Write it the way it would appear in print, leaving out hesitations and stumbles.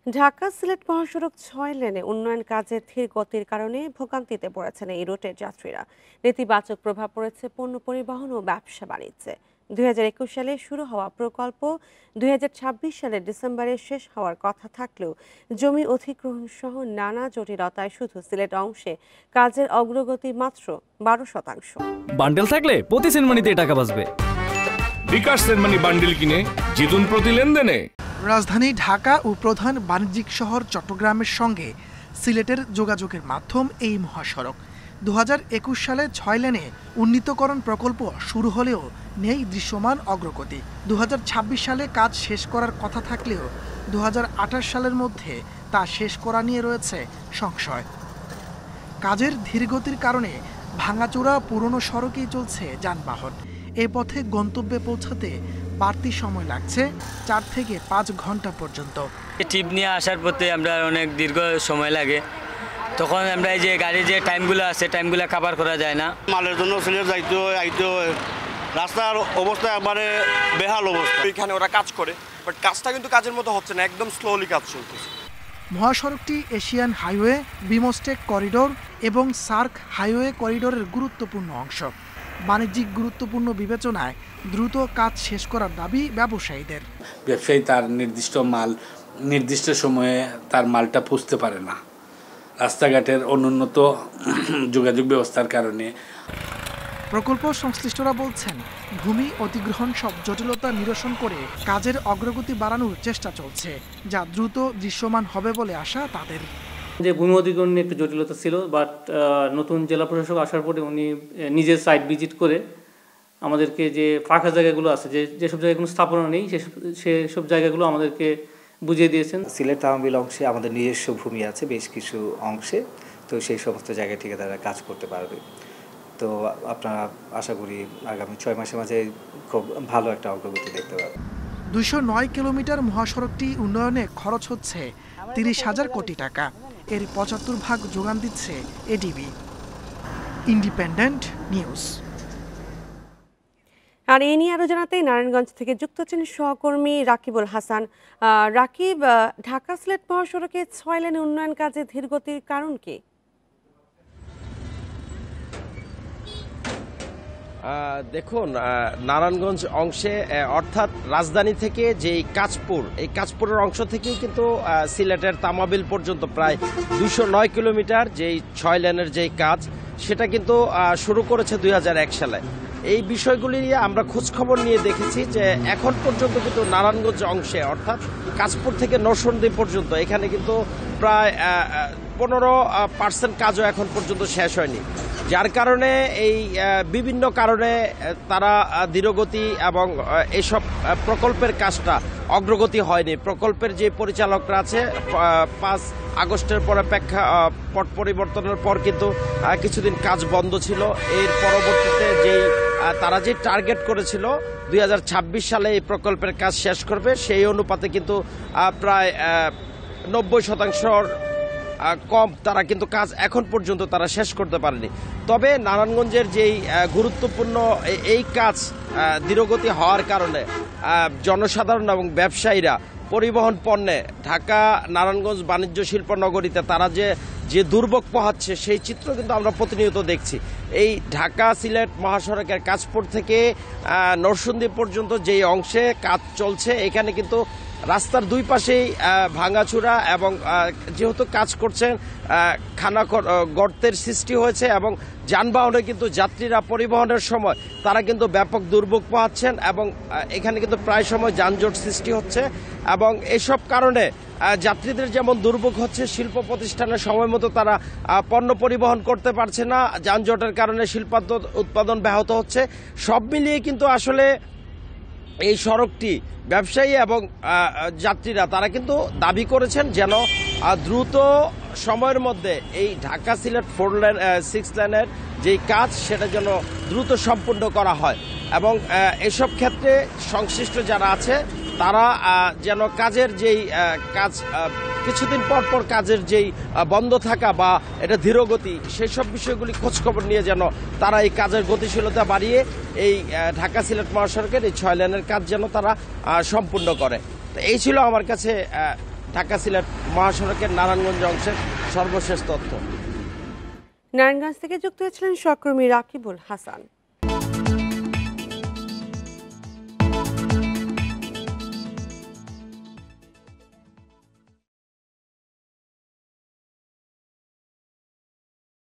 ঢাকা সিলেট মহাসড়ক ৬ লেনে উন্নয়ন কাজের ধীর গতির কারণে ভোগান্তিতে পড়েছেন এই রুটের যাত্রীরা। নেতিবাচক প্রভাব পড়েছে পণ্য পরিবহন ও ব্যবসা বাণিজ্যে। ২০২১ সালে শুরু হওয়া প্রকল্প ২০২৬ সালের ডিসেম্বরে শেষ হওয়ার কথা থাকলেও জমি অধিগ্রহণ সহ নানা জটিলতায় শুধু সিলেট অংশে কাজের অগ্রগতি মাত্র ১২%। বান্ডেল থাকলে প্রতি সেনমানিতে টাকা বাঁচবে। বিকাশ সেনমানি বান্ডেল কিনে জিতুন প্রতি লেনদেনে। রাজধানী ঢাকা ও প্রধান বাণিজ্যিক শহর চট্টগ্রামের সঙ্গে সিলেটের যোগাযোগের মাধ্যম এই মহাসড়ক। ২০২১ সালে ৬ লেনে উন্নীতকরণ প্রকল্প শুরু হলেও নেই দৃশ্যমান অগ্রগতি। ২০২৬ সালে কাজ শেষ করার কথা থাকলেও ২০২৮ সালের মধ্যে তা শেষ করা নিয়ে রয়েছে সংশয়। কাজের ধীরগতির কারণে ভাঙাচোরা পুরনো সড়কেই চলছে যানবাহন। এ পথে গন্তব্যে পৌঁছাতে বাড়তি সময় লাগছে ৪ থেকে ৫ ঘন্টা পর্যন্ত। ট্রিপ নিয়ে আসার পথে আমরা অনেক দীর্ঘ সময় লাগে, তখন আমরা এই যে গাড়ির যে টাইমগুলো আছে টাইমগুলো কভার করা যায় না। মালের জন্য সিলেট যাইতে হয়, আইতে হয়, রাস্তার অবস্থা একবারে বেহাল অবস্থা। এখানে ওরা কাজ করে, বাট কাজটা কিন্তু কাজের মতো হচ্ছে না, একদম স্লোলি কাজ চলতেছে। মহাসড়কটি এশিয়ান হাইওয়ে, বিমস্টেক করিডোর এবং সার্ক হাইওয়ে করিডোরের গুরুত্বপূর্ণ অংশ। বাণিজ্যিক গুরুত্বপূর্ণ বিবেচনায় দ্রুত কাজ শেষ করার দাবি ব্যবসায়ীদের। ব্যবসায়ী তার নির্দিষ্ট মাল নির্দিষ্ট সময়ে তার মালটা পুষতে পারে না, রাস্তাঘাটের অনুন্নত যোগাযোগ ব্যবস্থার কারণে। প্রকল্প সংশ্লিষ্টরা বলছেন, ভূমি অধিগ্রহণ সব জটিলতা নিরসন করে কাজের অগ্রগতি বাড়ানোর চেষ্টা চলছে, যা দ্রুত দৃশ্যমান হবে বলে আশা তাদের। যে ভূমি অধিগ্রহণ নিয়ে একটু জটিলতা ছিল, বাট নতুন জেলা প্রশাসক আসার পরে উনি নিজের সাইট ভিজিট করে আমাদেরকে যে ফাঁকা জায়গাগুলো আছে, যেসব জায়গায় কোনো স্থাপনা নেই সেসব জায়গাগুলো আমাদেরকে বুঝিয়ে দিয়েছেন। সিলেট তামাবিল অংশে আমাদের নিজস্ব ভূমি আছে বেশ কিছু অংশে, তো সেই সমস্ত জায়গায় ঠিকাদাররা কাজ করতে পারবে। তো আপনারা আশা করি আগামী ৬ মাসের মাঝে খুব ভালো একটা অগ্রগতি দেখতে পাবেন। ২০৯ কিলোমিটার মহাসড়কটি উন্নয়নে খরচ হচ্ছে ৩০,০০০ কোটি টাকা। এর ৭৫ ভাগ যোগান দিচ্ছে এডিবি। Independent News. আর এ নিয়ে আরো জানাতে নারায়ণগঞ্জ থেকে যুক্ত আছেন সহকর্মী রাকিবুল হাসান। রাকিব, ঢাকা সিলেট মহাসড়কে ৬ লেনে উন্নয়ন কাজে ধীরগতির কারণ কি? দেখুন, নারায়ণগঞ্জ অংশে অর্থাৎ রাজধানী থেকে যেই কাঁচপুর, এই কাঁচপুরের অংশ থেকেই কিন্তু সিলেটের তামাবিল পর্যন্ত প্রায় ২০৯ কিলোমিটার যেই ৬ লেনের যেই কাজ, সেটা কিন্তু শুরু করেছে ২০০১ সালে। এই বিষয়গুলি নিয়ে আমরা খোঁজখবর নিয়ে দেখেছি যে এখন পর্যন্ত কিন্তু নারায়ণগঞ্জ অংশে অর্থাৎ কাঁচপুর থেকে নরসিংদী পর্যন্ত এখানে কিন্তু প্রায় ১৫% কাজও এখন পর্যন্ত শেষ হয়নি, যার কারণে এই বিভিন্ন কারণে তারা ধীরগতি এবং এইসব প্রকল্পের কাজটা অগ্রগতি হয়নি। প্রকল্পের যে পরিচালকরা আছে ৫ আগস্টের পরে পট পরিবর্তনের পর কিন্তু কিছুদিন কাজ বন্ধ ছিল। এর পরবর্তীতে যেই তারা যে টার্গেট করেছিল ২০২৬ সালে এই প্রকল্পের কাজ শেষ করবে, সেই অনুপাতে কিন্তু প্রায় ৯০% কম তারা কিন্তু কাজ এখন পর্যন্ত তারা শেষ করতে পারেনি। তবে নারায়ণগঞ্জের যেই গুরুত্বপূর্ণ এই কাজ ধীরগতি হওয়ার কারণে জনসাধারণ এবং ব্যবসায়ীরা পরিবহন পণ্যে ঢাকা নারায়ণগঞ্জ বাণিজ্য শিল্প নগরীতে তারা যে দুর্ভোগ পোহাচ্ছে সেই চিত্র কিন্তু আমরা প্রতিনিয়ত দেখছি। এই ঢাকা সিলেট মহাসড়কের কাঁচপুর থেকে নরসিংদী পর্যন্ত যেই অংশে কাজ চলছে, এখানে কিন্তু রাস্তার দুই পাশেই ভাঙাচুরা এবং যেহেতু কাজ করছেন খানা গর্তের সৃষ্টি হয়েছে এবং যানবাহনে কিন্তু যাত্রীরা পরিবহনের সময় তারা কিন্তু ব্যাপক দুর্ভোগ পোহাচ্ছেন এবং এখানে কিন্তু প্রায় সময় যানজট সৃষ্টি হচ্ছে এবং এসব কারণে যাত্রীদের যেমন দুর্ভোগ হচ্ছে, শিল্প প্রতিষ্ঠানের সময় মতো তারা পণ্য পরিবহন করতে পারছে না, যানজটের কারণে শিল্পাত উৎপাদন ব্যাহত হচ্ছে। সব মিলিয়ে কিন্তু আসলে এই সড়কটি ব্যবসায়ী এবং যাত্রীরা তারা কিন্তু দাবি করেছেন যেন দ্রুত সময়ের মধ্যে এই ঢাকা সিলেট 6 লেনের যেই কাজ সেটা যেন দ্রুত সম্পূর্ণ করা হয় এবং এসব ক্ষেত্রে সংশ্লিষ্ট যারা আছে তারা যেন কাজের যেই কাজ কিছুদিন পর পর কাজের যেই বন্ধ থাকা বা এটা ধীরগতি সেই সব বিষয়গুলি খোঁজখবর নিয়ে যেন তারা এই কাজের গতিশীলতা বাড়িয়ে এই ঢাকা সিলেট মহাসড়কের এই 6 লেনের কাজ যেন তারা সম্পূর্ণ করে। এই ছিল আমার কাছে ঢাকা সিলেট মহাসড়কের নারায়ণগঞ্জ অংশের সর্বশেষ তথ্য। নারায়ণগঞ্জ থেকে যুক্ত হয়েছিলেন সহকর্মী রাকিবুল হাসান।